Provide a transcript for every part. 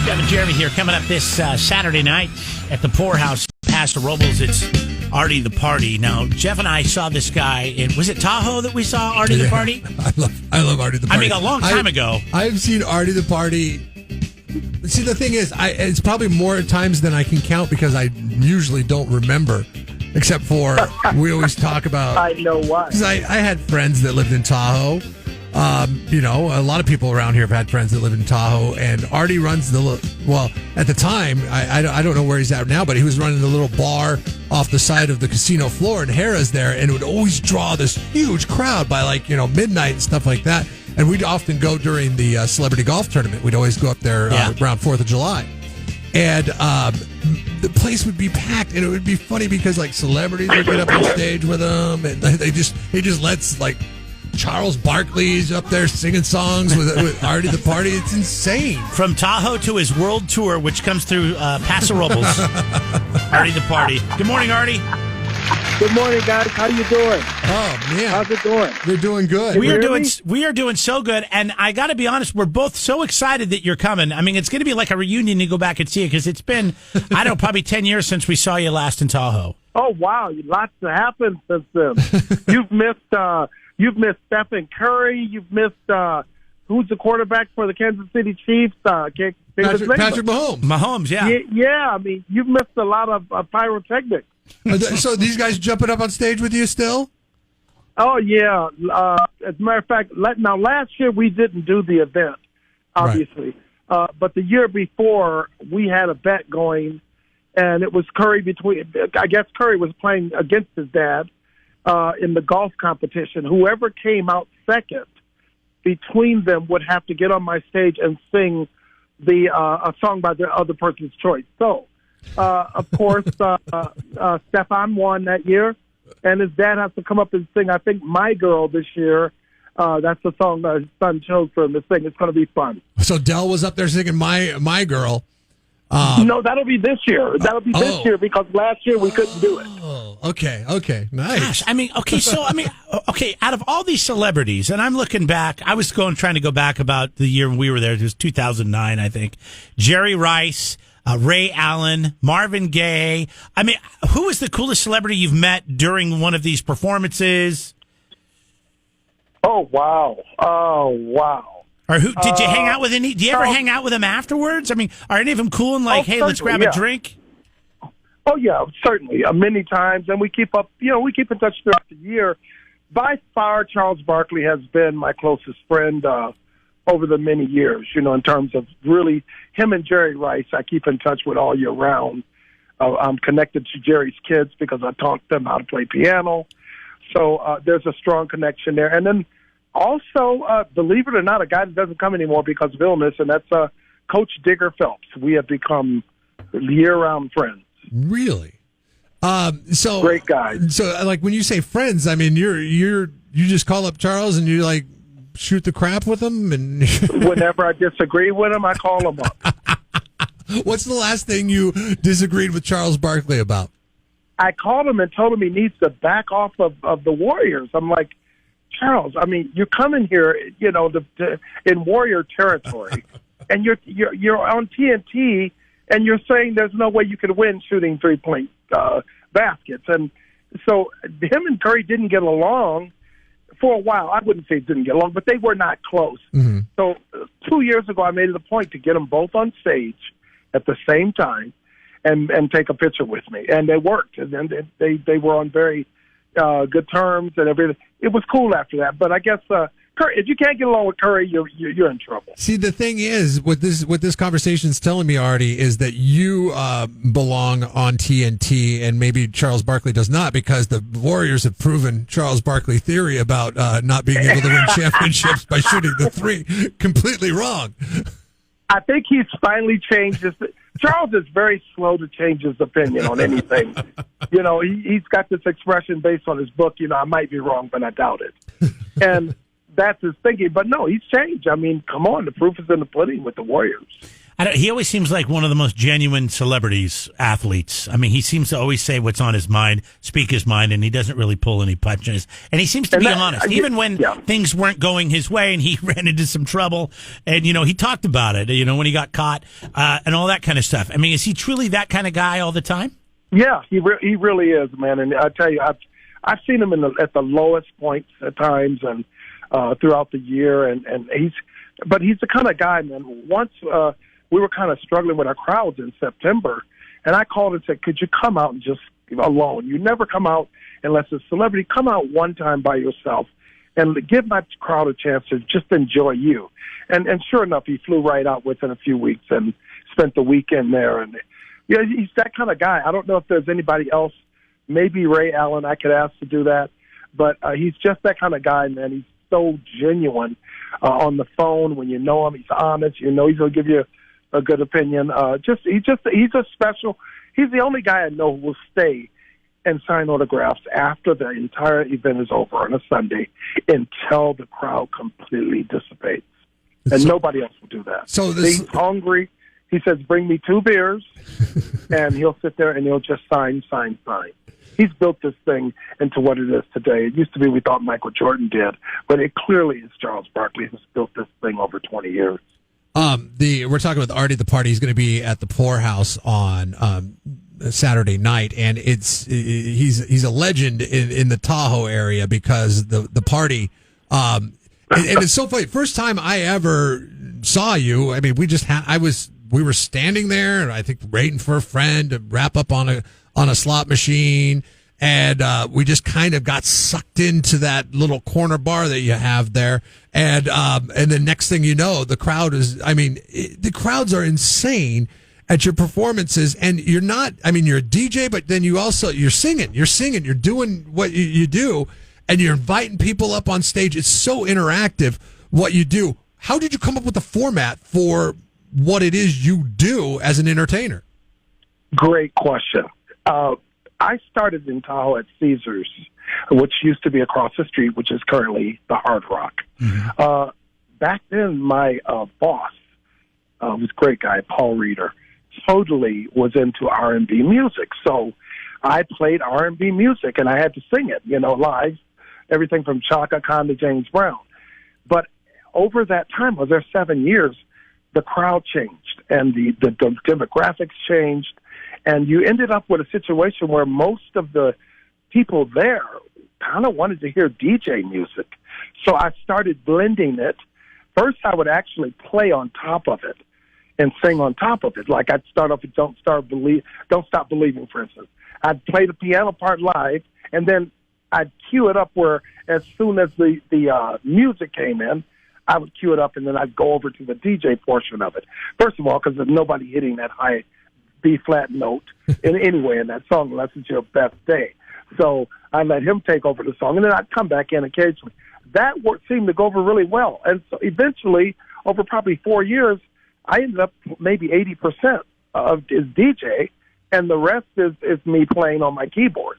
Jeff and Jeremy here. Coming up this Saturday night at the Pourhouse, Paso Robles. It's Arty the Party. Now, Jeff and I saw this guy in, was it Tahoe that we saw Arty the Party? I love Arty the Party. I mean, a long time ago. I've seen Arty the Party. See, the thing is, it's probably more times than I can count because I usually don't remember, except for we always talk about. I know why. Because I had friends that lived in Tahoe. A lot of people around here have had friends that live in Tahoe, and Arty runs at the time, I don't know where he's at now, but he was running the little bar off the side of the casino floor, and Harrah's there, and it would always draw this huge crowd by midnight and stuff like that. And we'd often go during the celebrity golf tournament. We'd always go up there around 4th of July. And the place would be packed, and it would be funny because celebrities would get up on stage with them, and he just lets Charles Barkley's up there singing songs with Arty the Party. It's insane. From Tahoe to his world tour, which comes through Paso Robles. Arty the Party. Good morning, Arty. Good morning, guys. How you doing? Oh man, how's it going? We're doing good. We are doing so good, and I got to be honest, we're both so excited that you're coming. I mean, it's going to be like a reunion to go back and see you because it's been, I don't know, probably 10 years since we saw you last in Tahoe. Oh wow, lots has happened since then. You've missed Stephen Curry. You've missed who's the quarterback for the Kansas City Chiefs? Patrick Mahomes. Mahomes, yeah. Yeah, I mean, you've missed a lot of pyrotechnics. So these guys jumping up on stage with you still? Oh, yeah. As a matter of fact, last year we didn't do the event, obviously. Right. But the year before, we had a bet going, and it was Curry I guess Curry was playing against his dad in the golf competition. Whoever came out second between them would have to get on my stage and sing a song by the other person's choice. So, of course, Stefan won that year, and his dad has to come up and sing, I think, My Girl this year. That's the song that his son chose for him to sing. It's going to be fun. So Dell was up there singing My Girl. No, that'll be this year. That'll be this year because last year we couldn't do it. Oh, okay, nice. Gosh, out of all these celebrities, and I'm looking back, I was trying to go back about the year when we were there. It was 2009, I think. Jerry Rice, Ray Allen, Marvin Gaye. I mean, who was the coolest celebrity you've met during one of these performances? Oh, wow. Or who did you hang out with? Did you ever hang out with them afterwards? I mean, are any of them cool and hey, let's grab a drink? Oh yeah, certainly, many times, and we keep up. We keep in touch throughout the year. By far, Charles Barkley has been my closest friend over the many years. In terms of really him and Jerry Rice, I keep in touch with all year round. I'm connected to Jerry's kids because I taught them how to play piano. So there's a strong connection there, and then. Also, believe it or not, a guy that doesn't come anymore because of illness, and that's Coach Digger Phelps. We have become year-round friends. Really? So great guy. So, when you say friends, I mean you just call up Charles and you shoot the crap with him, and whenever I disagree with him, I call him up. What's the last thing you disagreed with Charles Barkley about? I called him and told him he needs to back off of the Warriors. I'm like, Charles, I mean, you're coming here, in Warrior territory, and you're on TNT, and you're saying there's no way you could win shooting 3-point baskets. And so him and Curry didn't get along for a while. I wouldn't say didn't get along, but they were not close. Mm-hmm. So 2 years ago, I made it a point to get them both on stage at the same time and take a picture with me, and they worked, and then they were on very good terms and everything. It was cool after that, but I guess Curry, if you can't get along with Curry, you're in trouble. See, the thing is, what this conversation's telling me, Arty, is that you belong on TNT, and maybe Charles Barkley does not, because the Warriors have proven Charles Barkley theory about not being able to win championships by shooting the three completely wrong. I think he's finally changed his. Charles is very slow to change his opinion on anything. He's got this expression based on his book, I might be wrong, but I doubt it. And that's his thinking. But no, he's changed. I mean, come on, the proof is in the pudding with the Warriors. He always seems like one of the most genuine celebrities, athletes. I mean, he seems to always say what's on his mind, speak his mind, and he doesn't really pull any punches. And he seems to be honest, even when things weren't going his way and he ran into some trouble. And, he talked about it, when he got caught and all that kind of stuff. I mean, is he truly that kind of guy all the time? Yeah, he really is, man. And I tell you, I've seen him at the lowest points at times and throughout the year. But he's the kind of guy, man. Once we were kind of struggling with our crowds in September, and I called and said, could you come out and just alone? You never come out unless it's a celebrity. Come out one time by yourself and give my crowd a chance to just enjoy you. And sure enough, he flew right out within a few weeks and spent the weekend there. And he's that kind of guy. I don't know if there's anybody else. Maybe Ray Allen I could ask to do that. But he's just that kind of guy, man. He's so genuine on the phone. When you know him, he's honest. He's going to give you a good opinion. He's a special. He's the only guy I know who will stay and sign autographs after the entire event is over on a Sunday until the crowd completely dissipates. And nobody else will do that. So he's hungry. He says, bring me 2 beers, and he'll sit there and he'll just sign. He's built this thing into what it is today. It used to be we thought Michael Jordan did, but it clearly is Charles Barkley who's built this thing over 20 years. We're talking with Arty the Party. He's going to be at the Pourhouse on Saturday night, and he's a legend in the Tahoe area because the party. And it's so funny. First time I ever saw you, I mean, we were standing there, and I think waiting for a friend to wrap up on a slot machine, and we just kind of got sucked into that little corner bar that you have there, and the next thing you know, the crowd is. I mean, the crowds are insane at your performances, and you're not. I mean, you're a DJ, but then you're singing, you're doing what you do, and you're inviting people up on stage. It's so interactive what you do. How did you come up with the format for what it is you do as an entertainer? Great question. I started in Tahoe at Caesars, which used to be across the street, which is currently the Hard Rock. Mm-hmm. Back then, my boss was a great guy, Paul Reeder, totally was into R&B music. So I played R&B music, and I had to sing it, live, everything from Chaka Khan to James Brown. But over that time, was there 7 years, the crowd changed, and the demographics changed, and you ended up with a situation where most of the people there kind of wanted to hear DJ music. So I started blending it. First, I would actually play on top of it and sing on top of it. Like I'd start off with Don't Stop Believing, for instance. I'd play the piano part live, and then I'd cue it up where as soon as the music came in, I would cue it up, and then I'd go over to the DJ portion of it. First of all, because there's nobody hitting that high B-flat note anyway in that song unless it's your best day. So I let him take over the song, and then I'd come back in occasionally. That seemed to go over really well. And so eventually, over probably 4 years, I ended up maybe 80% of is DJ, and the rest is me playing on my keyboard.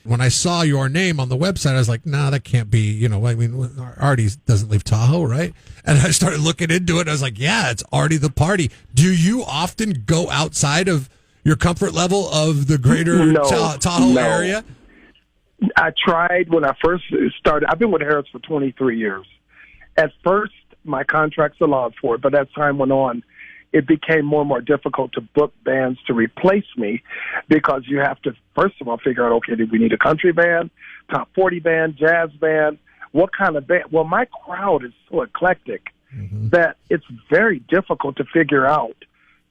When I saw your name on the website, I was like, nah, that can't be, Arty doesn't leave Tahoe, right? And I started looking into it. And I was like, yeah, it's Arty the Party. Do you often go outside of your comfort level of the greater Tahoe area? I tried when I first started. I've been with Harris for 23 years. At first, my contracts allowed for it, but as time went on, it became more and more difficult to book bands to replace me because you have to, first of all, figure out, okay, do we need a country band, top 40 band, jazz band? What kind of band? Well, my crowd is so eclectic that it's very difficult to figure out,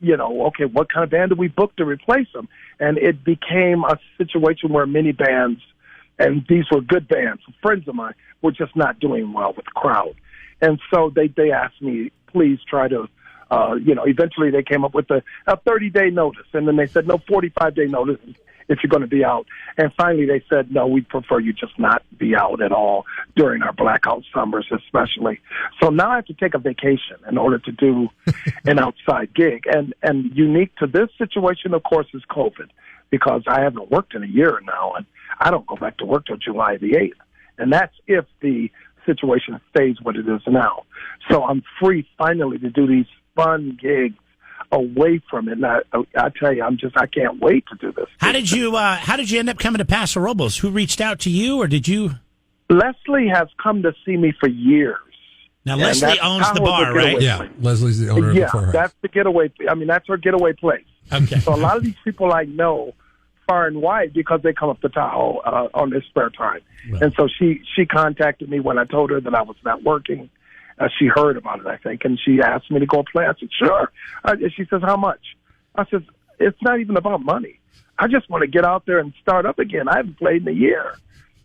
okay, what kind of band do we book to replace them? And it became a situation where many bands, and these were good bands, friends of mine, were just not doing well with the crowd. And so they asked me, please try to, eventually they came up with a 30-day notice. And then they said, no, 45-day notice if you're going to be out. And finally they said, no, we prefer you just not be out at all during our blackout summers especially. So now I have to take a vacation in order to do an outside gig. And unique to this situation, of course, is COVID, because I haven't worked in a year now, and I don't go back to work till July the 8th. And that's if the situation stays what it is now. So I'm free finally to do these fun gigs away from it. And I tell you, I can't wait to do this. How did you end up coming to Paso Robles? Who reached out to you, or did you? Leslie has come to see me for years. Now, Leslie owns the bar, right? Yeah, Leslie's the owner of the Pourhouse. That's the getaway. I mean, that's her getaway place. Okay. So a lot of these people I know far and wide because they come up to Tahoe on their spare time. Right. And so she contacted me when I told her that I was not working. She heard about it, I think, and she asked me to go play. I said, sure. She says, how much? I said, it's not even about money. I just want to get out there and start up again. I haven't played in a year.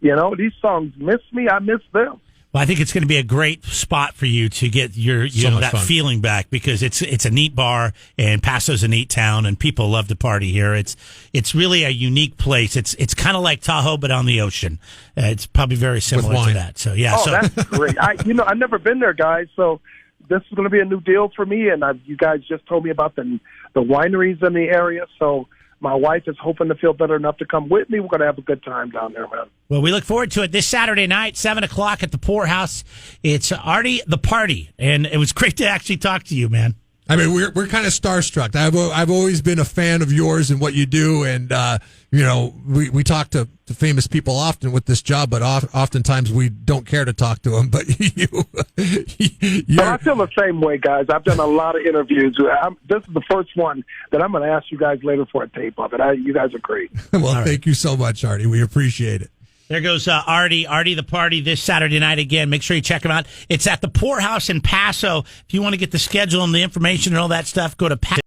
You know, these songs miss me. I miss them. Well, I think it's going to be a great spot for you to get that fun. feeling back, because it's a neat bar, and Paso's a neat town, and people love to party here. It's really a unique place. It's kind of like Tahoe, but on the ocean. It's probably very similar to that. So yeah. Oh, that's great. I've never been there, guys. So this is going to be a new deal for me. And you guys just told me about the wineries in the area. So my wife is hoping to feel better enough to come with me. We're going to have a good time down there, man. Well, we look forward to it this Saturday night, 7:00 at the Pourhouse. It's Arty the Party, and it was great to actually talk to you, man. I mean, we're kind of starstruck. I've always been a fan of yours and what you do, and we talk to famous people often with this job, but oftentimes we don't care to talk to them. But well, I feel the same way, guys. I've done a lot of interviews. This is the first one that I'm going to ask you guys later for a tape of it. You guys are great. Well, thank you so much, Arty. We appreciate it. There goes Arty the Party this Saturday night again. Make sure you check him out. It's at the Pourhouse in Paso. If you want to get the schedule and the information and all that stuff, go to Paso.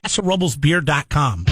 PasoRoblesBeer.com.